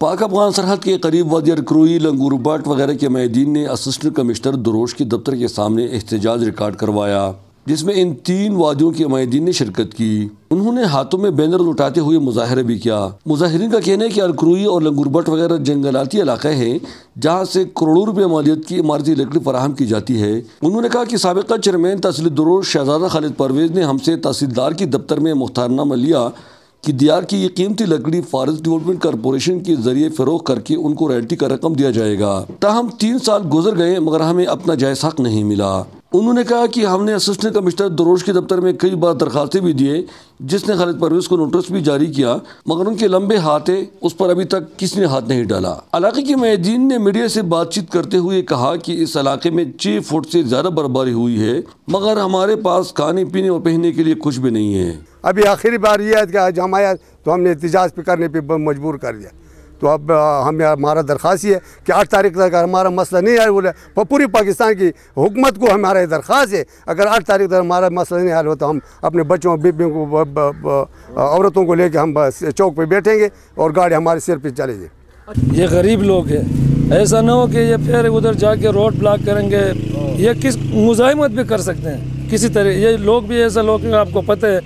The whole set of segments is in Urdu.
پاک افغان سرحد کے قریب وادی ارکروئی، لنگور بٹ وغیرہ کے مائدین نے اسسٹنٹ کمشنر دروش کے دفتر کے سامنے احتجاج ریکارڈ کروایا، جس میں ان 3 وادیوں کے مائدین نے شرکت کی۔ انہوں نے ہاتھوں میں بینر اٹھاتے ہوئے مظاہرہ بھی کیا۔ مظاہرین کا کہنا ہے کہ ارکروئی اور لنگور بٹ وغیرہ جنگلاتی علاقے ہیں جہاں سے کروڑوں روپے مالیت کی عمارتی لکڑی فراہم کی جاتی ہے۔ انہوں نے کہا کہ سابقہ چیئرمین تحصیل دروش شہزادہ خالد پرویز نے ہم سے تحصیلدار کی دفتر میں مختارنامہ لیا کہ دیار کی یہ قیمتی لکڑی فارسٹ ڈیولپمنٹ کارپوریشن کے ذریعے فروخت کر کے ان کو رائلٹی کا رقم دیا جائے گا۔ تاہم 3 سال گزر گئے مگر ہمیں اپنا جائز حق نہیں ملا۔ انہوں نے کہا کہ ہم نے اسسٹنٹ کمشنر دروش کے دفتر میں کئی بار درخواستیں بھی دیے، جس نے خالد پرویز کو نوٹس بھی جاری کیا، مگر ان کے لمبے ہاتھ ہیں، اس پر ابھی تک کسی نے ہاتھ نہیں ڈالا۔ علاقے کے مائدین نے میڈیا سے بات چیت کرتے ہوئے کہا کہ اس علاقے میں 6 فٹ سے زیادہ برفباری ہوئی ہے، مگر ہمارے پاس کھانے پینے اور پہننے کے لیے کچھ بھی نہیں ہے۔ ابھی آخری بار یہ ہے کہ آج ہم آیا تو ہم نے احتجاج پہ کرنے پہ مجبور کر دیا۔ تو اب ہمارا درخواست یہ ہے کہ 8 تاریخ تک ہمارا مسئلہ نہیں حل ہوا، پوری پاکستان کی حکومت کو ہمارا درخواست ہے اگر 8 تاریخ تک ہمارا مسئلہ نہیں حل ہو تو ہم اپنے بچوں بیبیوں کو عورتوں کو لے کے ہم چوک پہ بیٹھیں گے اور گاڑی ہمارے سر پہ چلے گی۔ یہ غریب لوگ ہیں، ایسا نہ ہو کہ یہ پھر ادھر جا کے روڈ بلاک کریں گے، یہ کس مزاحمت بھی کر سکتے ہیں کسی طرح۔ یہ لوگ بھی ایسا لوگ ہیں، آپ کو پتہ ہے،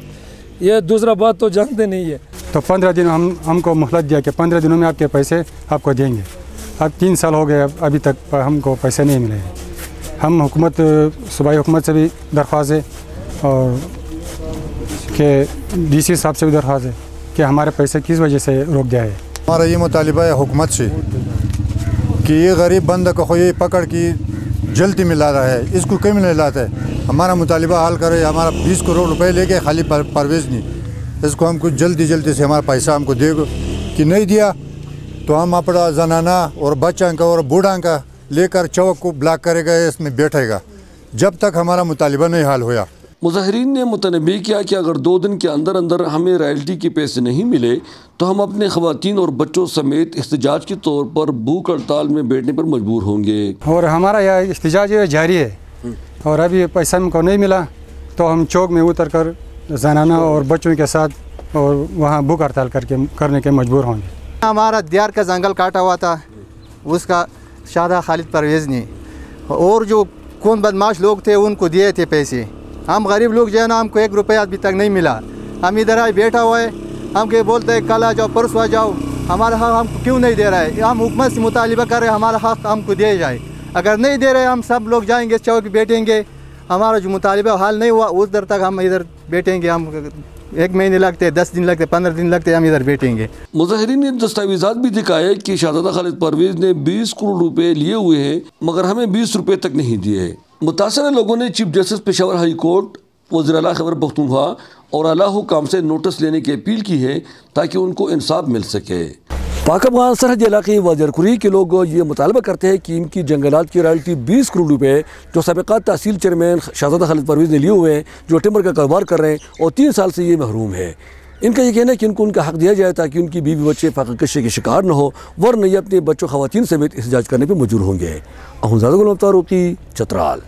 یہ دوسرا بات تو جانتے نہیں ہے۔ تو 15 دن ہم کو مہلت دیا کہ 15 دنوں میں آپ کے پیسے آپ کو دیں گے۔ اب 3 سال ہو گئے، ابھی تک ہم کو پیسے نہیں ملے ہیں۔ ہم حکومت، صوبائی حکومت سے بھی درخواست ہے اور کہ ڈی سی صاحب سے بھی درخواست ہے کہ ہمارے پیسے کس وجہ سے روک دیا ہے۔ ہمارا یہ مطالبہ ہے حکومت سے کہ یہ غریب بندہ کو یہ پکڑ کی جلدی میں لا رہا ہے، اس کو کیوں نہیں لاتا ہے؟ ہمارا مطالبہ حل کرے۔ ہمارا 20 کروڑ روپے لے کے خالی پرویز نہیں، اس کو ہم کو جلدی سے ہمارا پیسہ ہم کو دے گا کہ نہیں دیا تو ہم اپنا زنانہ اور بچوں کا اور بوڑھا کا لے کر چوک کو بلاک کرے گا، اس میں بیٹھے گا جب تک ہمارا مطالبہ نہیں حل ہوا۔ مظاہرین نے متنبہ کیا کہ اگر 2 دن کے اندر ہمیں رائلٹی کے پیسے نہیں ملے تو ہم اپنے خواتین اور بچوں سمیت احتجاج کے طور پر بھوک ہڑتال میں بیٹھنے پر مجبور ہوں گے۔ اور ہمارا یہ احتجاج جاری ہے اور ابھی پیسہ ہم کو نہیں ملا تو ہم چوک میں اتر کر زنانہ اور بچوں کے ساتھ اور وہاں بھوک ہڑتال کرنے کے مجبور ہوں گے۔ ہمارا دیار کا جنگل کاٹا ہوا تھا، اس کا شہزادہ خالد پرویز نے، اور جو کون بدماش لوگ تھے ان کو دیے تھے پیسے۔ ہم غریب لوگ جو ہے نا، ہم کو 1 روپیہ ابھی تک نہیں ملا۔ ہم ادھر آئے بیٹھا ہوا ہے، ہم کہ بولتے ہیں کل آ جاؤ، پرسوں آ جاؤ، ہمارا حق ہم کو کیوں نہیں دے رہا ہے؟ ہم حکومت سے مطالبہ کر رہے ہیں ہمارا حق ہم کو دیا جائے۔ اگر نہیں دے رہے ہم سب لوگ جائیں گے چوک بیٹھیں گے، ہمارا جو مطالبہ حل نہیں ہوا اس در تک ہم ادھر بیٹھیں گے۔ ہم 1 مہینے لگتے، 10 دن لگتے، 15 دن لگتے، ہم ادھر بیٹھیں گے۔ مظاہرین نے دستاویزات بھی دکھائے کہ شہزادہ خالد پرویز نے 20 کروڑ روپے لیے ہوئے ہیں مگر ہمیں 20 روپے تک نہیں دیے۔ متاثرہ لوگوں نے chief justice Peshawar high court, وزیر اعلیٰ خیبر پختونخوا اور اعلیٰ حکام سے نوٹس لینے کی اپیل کی ہے تاکہ ان کو انصاف مل سکے۔ پاک افغان سرحدی علاقے وادی ارکروئی کے لوگ یہ مطالبہ کرتے ہیں کہ ان کی جنگلات کی رائلٹی 20 کروڑ روپے جو سابقہ تحصیل چیئرمین شہزادہ خالد پرویز نے لیے ہوئے ہیں، جو ٹمبر کا کاروبار کر رہے ہیں اور 3 سال سے یہ محروم ہے، ان کا یہ کہنا ہے کہ ان کو ان کا حق دیا جائے تاکہ ان کی بیوی بچے فاقہ کشی کے شکار نہ ہو، ورنہ یہ اپنے بچوں خواتین سمیت احتجاج کرنے پہ مجبور ہوں گے۔ احمد زادہ غلام فاروقی، چترال۔